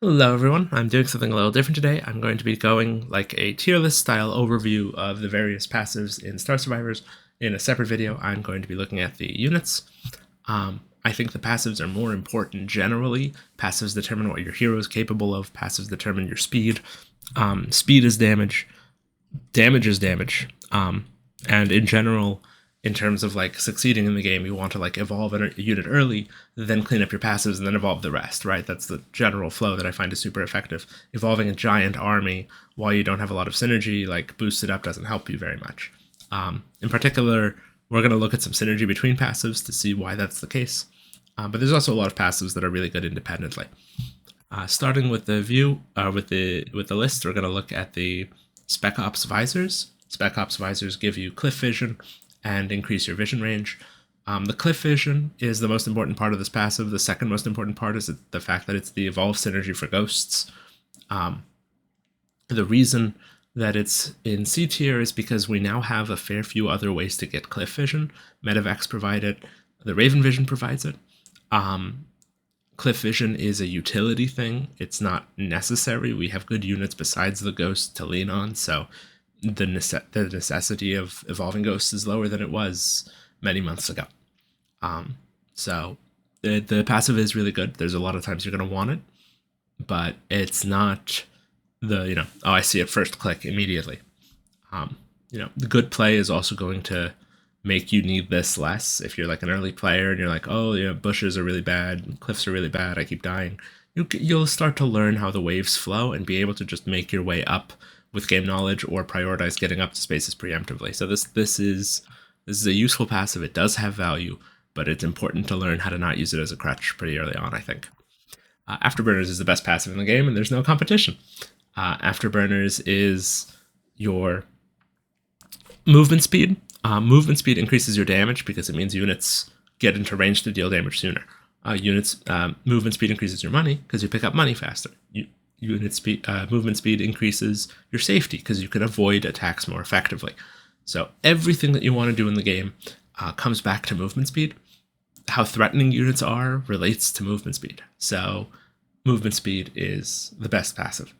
Hello everyone, I'm doing something a little different today. I'm going to be going like a tier list style overview of the various passives in Star Survivors. In a separate video, I'm going to be looking at the units. I think the passives are more important generally. Passives determine what your hero is capable of, passives determine your speed. Speed is damage is damage. And in general, in terms of like succeeding in the game, you want to like evolve a unit early, then clean up your passives, and then evolve the rest, right? That's the general flow that I find is super effective. Evolving a giant army while you don't have a lot of synergy, like boosted up, doesn't help you very much. In particular, we're going to look at some synergy between passives to see why that's the case. But there's also a lot of passives that are really good independently. Starting with the view, with the list, we're going to look at the Spec Ops visors. Spec Ops visors give you cliff vision and increase your vision range. The cliff vision is the most important part of this passive. The second most important part is the fact that it's the evolved synergy for ghosts. The reason that it's in C tier is because we now have a fair few other ways to get cliff vision. Medivacs provide it. The Raven Vision provides it. Cliff vision is a utility thing. It's not necessary. We have good units besides the ghost to lean on, so the necessity of evolving ghosts is lower than it was many months ago. So the passive is really good. There's a lot of times you're going to want it, but it's not the, oh, I see it first click immediately. The good play is also going to make you need this less. If you're like an early player and you're like, oh, yeah, bushes are really bad, cliffs are really bad, I keep dying, you'll start to learn how the waves flow and be able to just make your way up with game knowledge or prioritize getting up to spaces preemptively. So this is a useful passive. It does have value, but it's important to learn how to not use it as a crutch pretty early on, I think. Afterburners is the best passive in the game, and there's no competition. Afterburners is your movement speed. Movement speed increases your damage because it means units get into range to deal damage sooner. Movement speed increases your money because you pick up money faster. Movement speed increases your safety because you can avoid attacks more effectively. So everything that you want to do in the game comes back to movement speed. How threatening units are relates to movement speed. So movement speed is the best passive.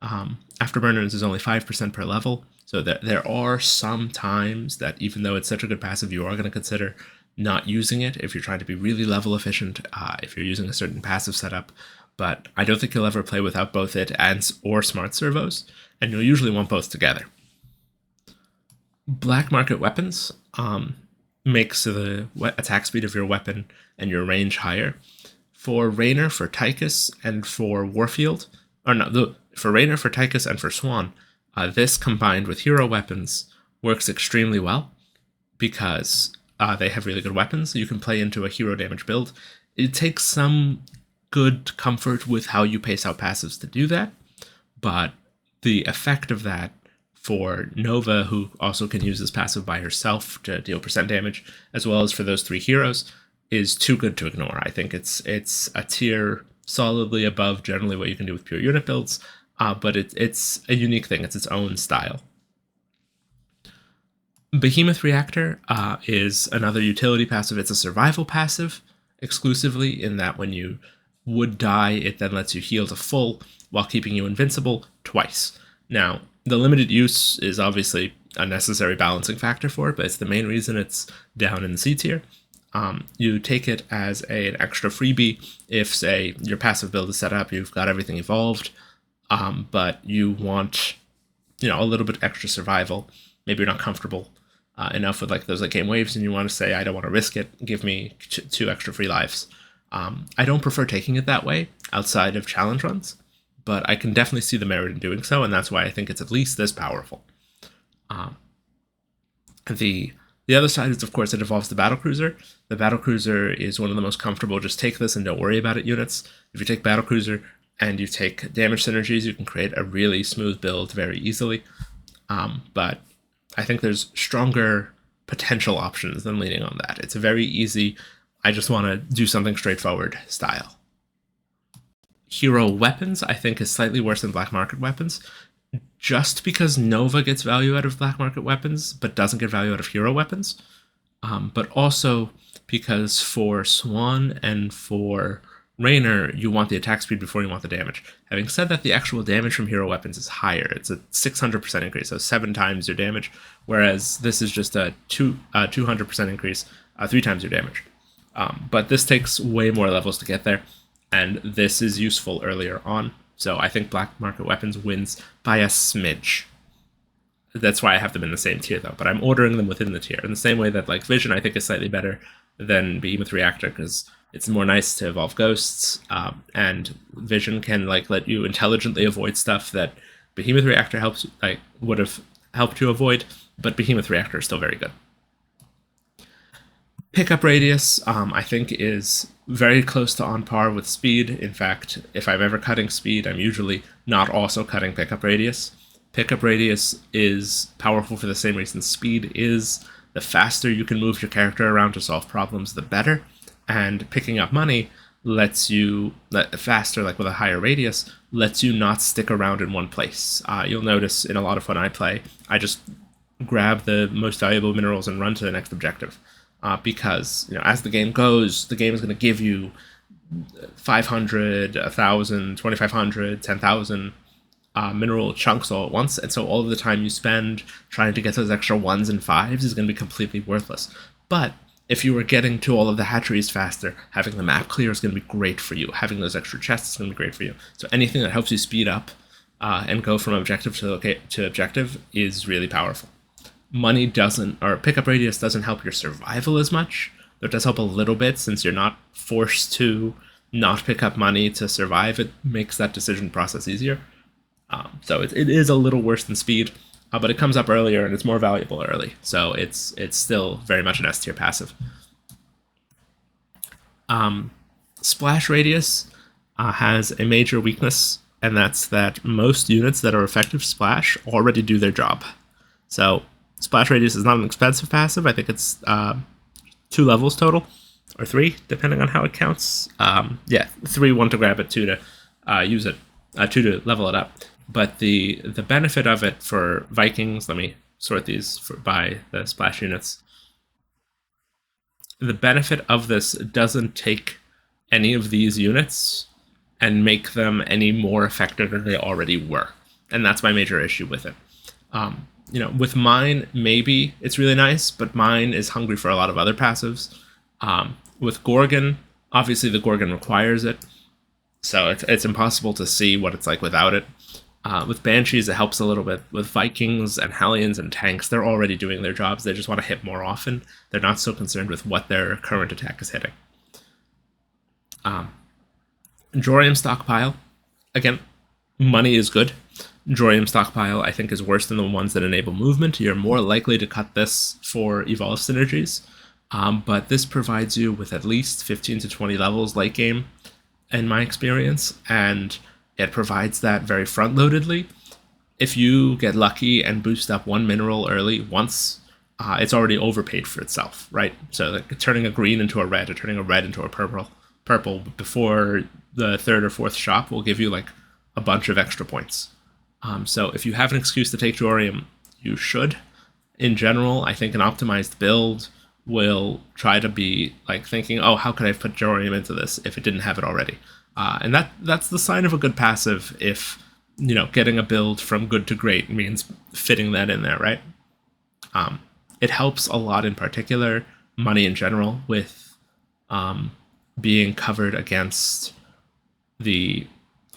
Afterburners is only 5% per level, so there are some times that even though it's such a good passive, you are going to consider not using it if you're trying to be really level efficient, if you're using a certain passive setup. But I don't think you'll ever play without both it and or smart servos, and you'll usually want both together. Black market weapons makes the attack speed of your weapon and your range higher. For Raynor, for Tychus, and for Warfield, for Raynor, for Tychus, and for Swan, this combined with hero weapons works extremely well because they have really good weapons. You can play into a hero damage build. It takes some good comfort with how you pace out passives to do that, but the effect of that for Nova, who also can use this passive by herself to deal percent damage, as well as for those three heroes, is too good to ignore. I think it's a tier solidly above generally what you can do with pure unit builds, but it's a unique thing. It's its own style. Behemoth Reactor is another utility passive. It's a survival passive exclusively in that when you would die, it then lets you heal to full while keeping you invincible twice. Now, the limited use is obviously a necessary balancing factor for it, but it's the main reason it's down in the C tier. You take it as an extra freebie if, say, your passive build is set up, you've got everything evolved, but you want, a little bit extra survival. Maybe you're not comfortable enough with like those late game waves, and you want to say, I don't want to risk it. Give me two extra free lives. I don't prefer taking it that way outside of challenge runs, but I can definitely see the merit in doing so, and that's why I think it's at least this powerful. The other side is, of course, it involves the battlecruiser. The battlecruiser is one of the most comfortable, just take this and don't worry about it units. If you take battlecruiser and you take damage synergies, you can create a really smooth build very easily. But I think there's stronger potential options than leaning on that. It's a very easy, I just want to do something straightforward style. Hero weapons, I think, is slightly worse than black market weapons, just because Nova gets value out of black market weapons, but doesn't get value out of hero weapons. But also because for Swan and for Raynor, you want the attack speed before you want the damage. Having said that, the actual damage from hero weapons is higher. It's a 600% increase, so 7 times your damage, whereas this is just a 200% increase, 3 times your damage. But this takes way more levels to get there, and this is useful earlier on. So I think Black Market Weapons wins by a smidge. That's why I have them in the same tier, though. But I'm ordering them within the tier in the same way that like Vision, I think, is slightly better than Behemoth Reactor because it's more nice to evolve ghosts, and Vision can like let you intelligently avoid stuff that Behemoth Reactor would have helped you avoid, but Behemoth Reactor is still very good. Pickup radius, I think, is very close to on par with speed. In fact, if I'm ever cutting speed, I'm usually not also cutting pickup radius. Pickup radius is powerful for the same reason speed is. The faster you can move your character around to solve problems, the better. And picking up money lets you, faster, like with a higher radius, lets you not stick around in one place. You'll notice in a lot of when I play, I just grab the most valuable minerals and run to the next objective. Because, as the game goes, the game is going to give you 500, 1,000, 2,500, 10,000 mineral chunks all at once, and so all of the time you spend trying to get those extra 1s and 5s is going to be completely worthless. But if you were getting to all of the hatcheries faster, having the map clear is going to be great for you. Having those extra chests is going to be great for you. So anything that helps you speed up and go from objective to objective is really powerful. Money doesn't, or pickup radius doesn't help your survival as much. Though it does help a little bit since you're not forced to not pick up money to survive. It makes that decision process easier. So it is a little worse than speed, but it comes up earlier and it's more valuable early. So it's still very much an S tier passive. Splash radius has a major weakness, and that's that most units that are effective splash already do their job. So splash radius is not an expensive passive. I think it's 2 levels total, or 3, depending on how it counts. 3, 1 to grab it, 2 to use it, 2 to level it up. But the benefit of it for Vikings, let me sort these by the splash units. The benefit of this doesn't take any of these units and make them any more effective than they already were. And that's my major issue with it. With mine, maybe it's really nice, but mine is hungry for a lot of other passives. With Gorgon, obviously the Gorgon requires it, so it's impossible to see what it's like without it. With Banshees, it helps a little bit. With Vikings and Hellions and tanks, they're already doing their jobs. They just want to hit more often. They're not so concerned with what their current attack is hitting. Jorium Stockpile, again, money is good. Jorium Stockpile, I think, is worse than the ones that enable movement. You're more likely to cut this for Evolve synergies, but this provides you with at least 15 to 20 levels late game, in my experience, and it provides that very front-loadedly. If you get lucky and boost up 1 mineral early once, it's already overpaid for itself, right? So like turning a green into a red or turning a red into a purple before the 3rd or 4th shop will give you like a bunch of extra points. So if you have an excuse to take Jorium, you should. In general, I think an optimized build will try to be like thinking, oh, how could I put Jorium into this if it didn't have it already? And that's the sign of a good passive if, getting a build from good to great means fitting that in there, right? It helps a lot, in particular, money in general, with being covered against the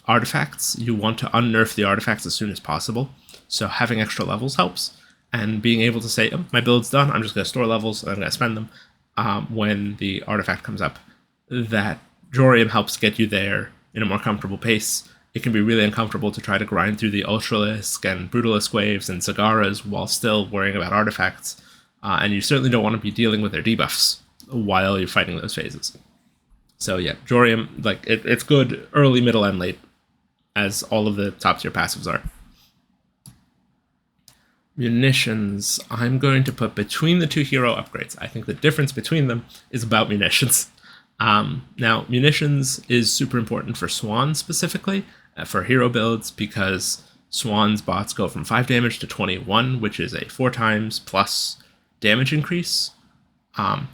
artifacts. You want to unnerf the artifacts as soon as possible, so having extra levels helps. And being able to say, oh, my build's done, I'm just going to store levels, and I'm going to spend them when the artifact comes up. That Jorium helps get you there in a more comfortable pace. It can be really uncomfortable to try to grind through the Ultralisk and Brutalisk waves and Sagaras while still worrying about artifacts, and you certainly don't want to be dealing with their debuffs while you're fighting those phases. So yeah, Jorium, it's good early, middle, and late, as all of the top tier passives are. Munitions, I'm going to put between the 2 hero upgrades. I think the difference between them is about munitions. Now, munitions is super important for Swan specifically, for hero builds, because Swan's bots go from 5 damage to 21, which is a 4 times plus damage increase.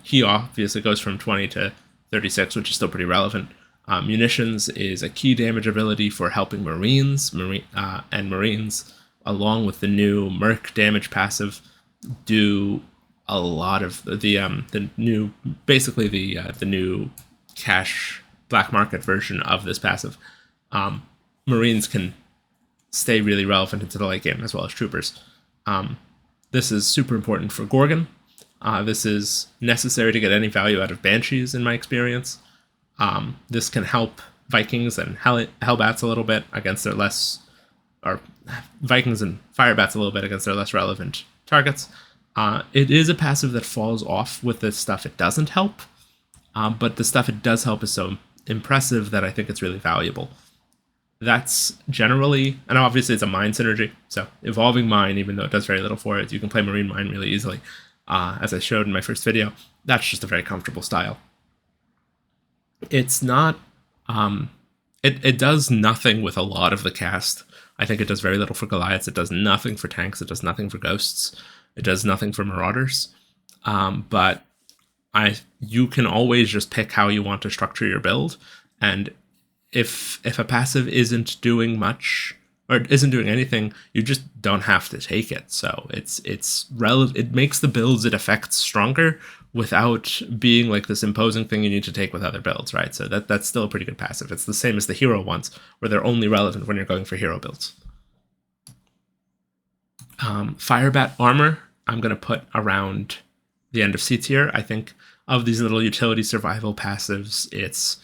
He obviously goes from 20 to 36, which is still pretty relevant. Munitions is a key damage ability for helping Marines, and Marines, along with the new Merc damage passive, do a lot of the new, basically the new cash black market version of this passive. Marines can stay really relevant into the late game as well as troopers. This is super important for Gorgon. This is necessary to get any value out of Banshees in my experience. This can help Vikings and Hellbats a little bit against their less, or Vikings and Firebats a little bit against their less relevant targets. It is a passive that falls off with the stuff it doesn't help, but the stuff it does help is so impressive that I think it's really valuable. That's generally, and obviously it's a mine synergy, so evolving mine, even though it does very little for it, you can play marine mine really easily. As I showed in my first video, that's just a very comfortable style. It's not, it does nothing with a lot of the cast. I think it does very little for Goliaths. It does nothing for tanks. It does nothing for ghosts. It does nothing for marauders. But you can always just pick how you want to structure your build, and if a passive isn't doing much or isn't doing anything, you just don't have to take it. So it makes the builds it affects stronger without being like this imposing thing you need to take with other builds, right? So that's still a pretty good passive. It's the same as the hero ones, where they're only relevant when you're going for hero builds. Firebat armor, I'm going to put around the end of C tier. I think of these little utility survival passives, it's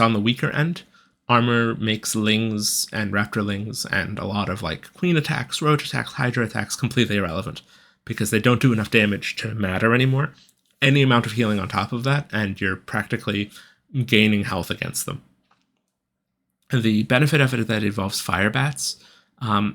on the weaker end. Armor makes Lings and Raptorlings and a lot of like Queen attacks, Roach attacks, Hydra attacks completely irrelevant because they don't do enough damage to matter anymore. Any amount of healing on top of that, and you're practically gaining health against them. The benefit of it that involves Firebats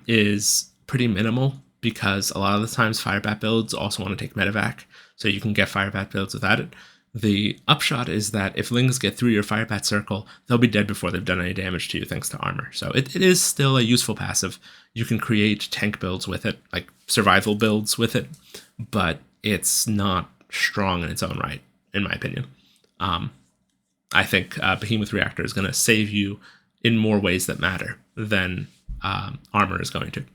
is pretty minimal, because a lot of the times Firebat builds also want to take Medevac, so you can get Firebat builds without it. The upshot is that if Lings get through your Firebat circle, they'll be dead before they've done any damage to you thanks to armor. So it is still a useful passive. You can create tank builds with it, like survival builds with it, but it's not strong in its own right, in my opinion. I think Behemoth Reactor is going to save you in more ways that matter than armor is going to.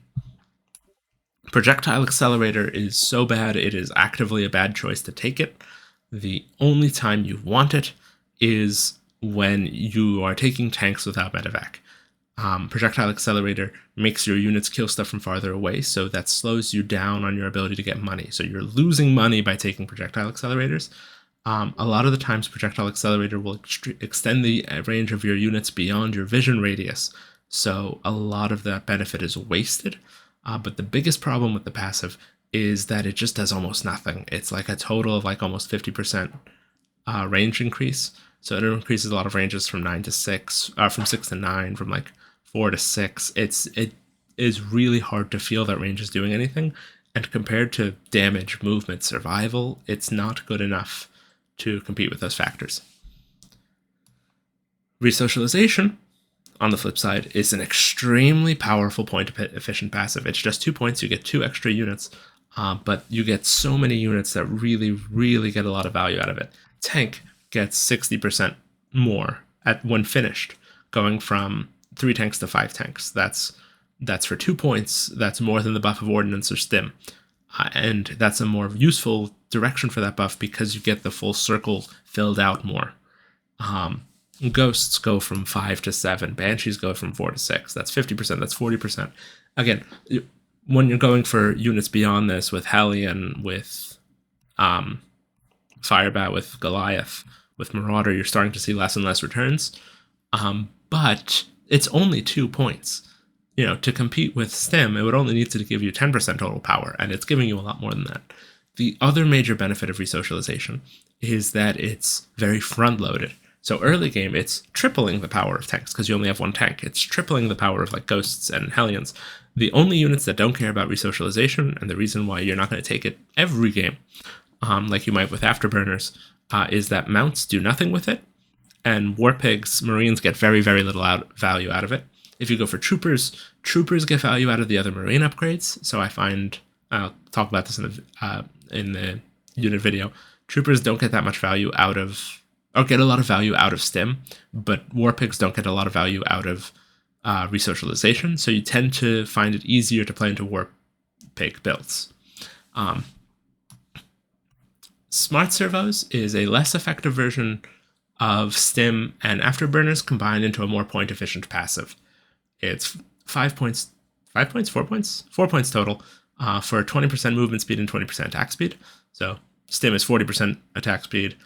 Projectile Accelerator is so bad, it is actively a bad choice to take it. The only time you want it is when you are taking tanks without medevac. Projectile Accelerator makes your units kill stuff from farther away, so that slows you down on your ability to get money. So you're losing money by taking Projectile Accelerators. A lot of the times Projectile Accelerator will extend the range of your units beyond your vision radius, so a lot of that benefit is wasted. But the biggest problem with the passive is that it just does almost nothing. It's like a total of like almost 50% range increase. So it increases a lot of ranges from 9 to 6, from 6 to 9, from like 4 to 6. It is really hard to feel that range is doing anything. And compared to damage, movement, survival, it's not good enough to compete with those factors. Resocialization, on the flip side, is an extremely powerful point-efficient passive. It's just 2 points, you get 2 extra units, but you get so many units that really, really get a lot of value out of it. Tank gets 60% more when finished, going from 3 tanks to 5 tanks. That's for 2 points. That's more than the buff of Ordnance or Stim. And that's a more useful direction for that buff because you get the full circle filled out more. Ghosts go from 5 to 7. Banshees go from 4 to 6. That's 50%. That's 40%. Again, when you're going for units beyond this with Hellion, with Firebat, with Goliath, with Marauder, you're starting to see less and less returns. But it's only 2 points. You know, to compete with Stim, it would only need to give you 10% total power, and it's giving you a lot more than that. The other major benefit of resocialization is that it's very front-loaded. So early game, it's tripling the power of tanks, because you only have 1 tank. It's tripling the power of like Ghosts and Hellions. The only units that don't care about resocialization, and the reason why you're not going to take it every game, like you might with Afterburners, is that mounts do nothing with it, and War Pigs, Marines get very, very little value out of it. If you go for Troopers, Troopers get value out of the other Marine upgrades. So I find, I'll talk about this in the unit video, Troopers don't get that much value out of or get a lot of value out of stim, but war pigs don't get a lot of value out of resocialization, so you tend to find it easier to play into war pig builds. Smart Servos is a less effective version of stim and afterburners combined into a more point efficient passive. It's 4 points total for 20% movement speed and 20% attack speed. So stim is 40% attack speed,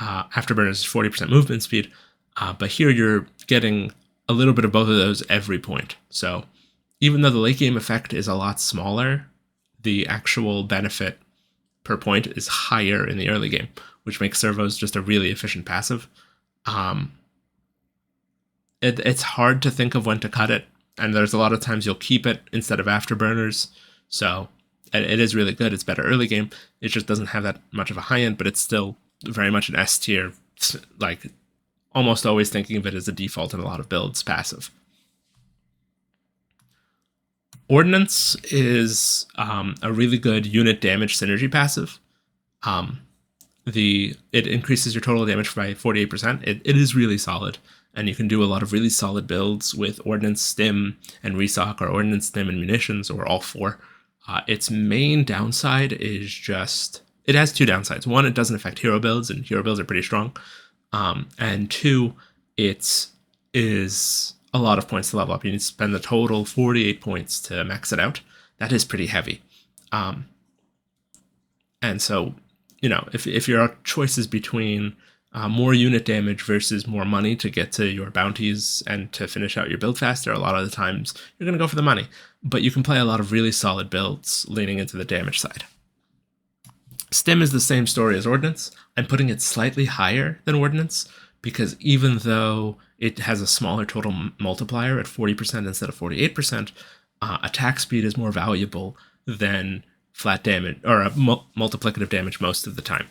afterburners is 40% movement speed, but here you're getting a little bit of both of those every point. So even though the late game effect is a lot smaller, the actual benefit per point is higher in the early game, which makes servos just a really efficient passive. It's hard to think of when to cut it, and there's a lot of times you'll keep it instead of afterburners. So it is really good. It's better early game. It just doesn't have that much of a high end, but it's still very much an S tier, like almost always thinking of it as a default in a lot of builds passive. Ordnance is a really good unit damage synergy passive. It increases your total damage by 48%. It is really solid, and you can do a lot of really solid builds with Ordnance, Stim, and Resoc, or Ordnance, Stim, and Munitions, or all four. Its main downside is just... It has two downsides. One, it doesn't affect hero builds, and hero builds are pretty strong. And two, it is a lot of points to level up. You need to spend the total 48 points to max it out. That is pretty heavy. And so, you know, if your choice is between more unit damage versus more money to get to your bounties and to finish out your build faster, a lot of the times you're going to go for the money. But you can play a lot of really solid builds leaning into the damage side. Stim is the same story as Ordnance. I'm putting it slightly higher than Ordnance because even though it has a smaller total multiplier at 40% instead of 48%, attack speed is more valuable than flat damage or multiplicative damage most of the time.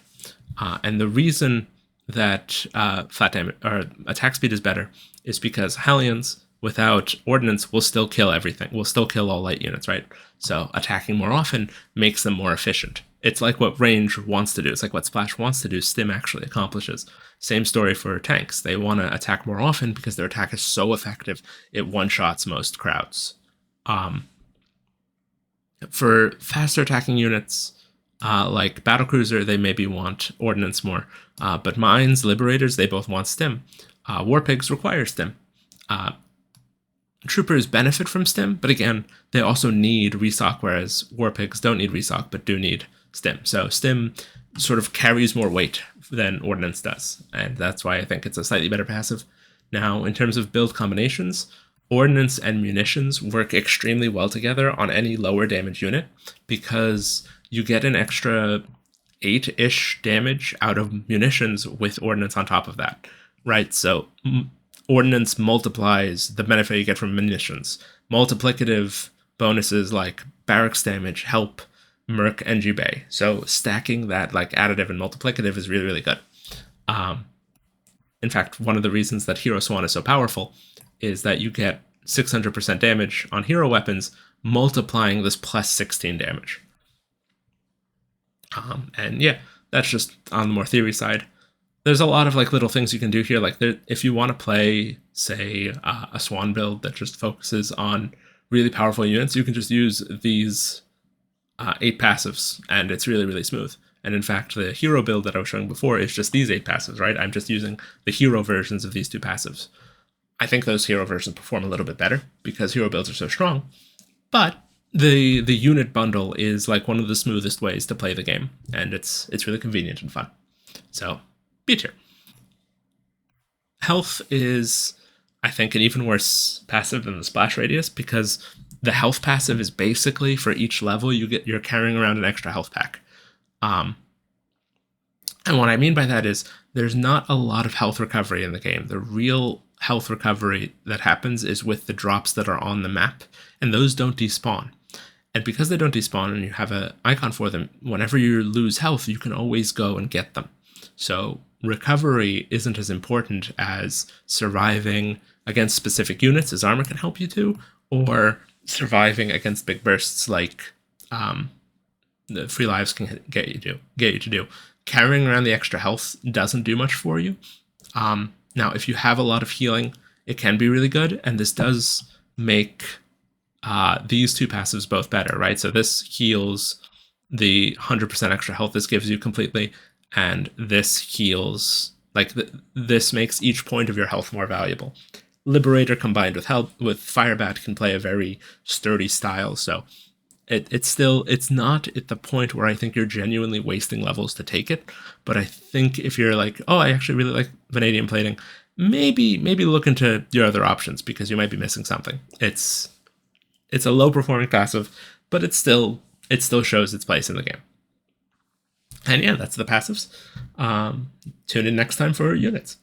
And the reason that flat damage or attack speed is better is because Hellions without Ordnance will still kill everything. Will still kill all light units, right? So attacking more often makes them more efficient. It's like what range wants to do. It's like what Splash wants to do, Stim actually accomplishes. Same story for tanks. They want to attack more often because their attack is so effective, it one-shots most crowds. For faster attacking units, like Battlecruiser, they maybe want Ordnance more. But Mines, Liberators, they both want Stim. Warpigs require Stim. Troopers benefit from Stim, but again, they also need Resoc, whereas Warpigs don't need Resoc, but do need Stim. So Stim sort of carries more weight than Ordnance does, and that's why I think it's a slightly better passive. Now, in terms of build combinations, Ordnance and Munitions work extremely well together on any lower damage unit because you get an extra 8-ish damage out of Munitions with Ordnance on top of that, right? So Ordnance multiplies the benefit you get from Munitions. Multiplicative bonuses like barracks damage help Merc and Bay. So stacking that like additive and multiplicative is really, really good. In fact, one of the reasons that Hero Swan is so powerful is that you get 600% damage on hero weapons, multiplying this plus 16 damage. And yeah, that's just on the more theory side. There's a lot of like little things you can do here. Like if you want to play, say, a Swan build that just focuses on really powerful units, you can just use these 8 passives, and it's really, really smooth. And in fact, the hero build that I was showing before is just these 8 passives, right? I'm just using the hero versions of these 2 passives. I think those hero versions perform a little bit better because hero builds are so strong. But the unit bundle is like one of the smoothest ways to play the game, and it's really convenient and fun. So, B tier. Health is, I think, an even worse passive than the Splash Radius because the health passive is basically for each level you're carrying around an extra health pack. And what I mean by that is there's not a lot of health recovery in the game. The real health recovery that happens is with the drops that are on the map, and those don't despawn. And because they don't despawn and you have an icon for them, whenever you lose health, you can always go and get them. So recovery isn't as important as surviving against specific units, as armor can help you to, or surviving against big bursts like the free lives can get you to do. Carrying around the extra health doesn't do much for you, Now, if you have a lot of healing, it can be really good, and this does make these two passives both better, right? So this heals the 100% extra health this gives you completely, and this heals, like, this makes each point of your health more valuable. Liberator combined with Firebat can play a very sturdy style, so it's not at the point where I think you're genuinely wasting levels to take it, but I think if you're like, oh, I actually really like Vanadium Plating, maybe look into your other options because you might be missing something. It's a low performing passive, but it still shows its place in the game. And yeah, that's the passives. Tune in next time for units.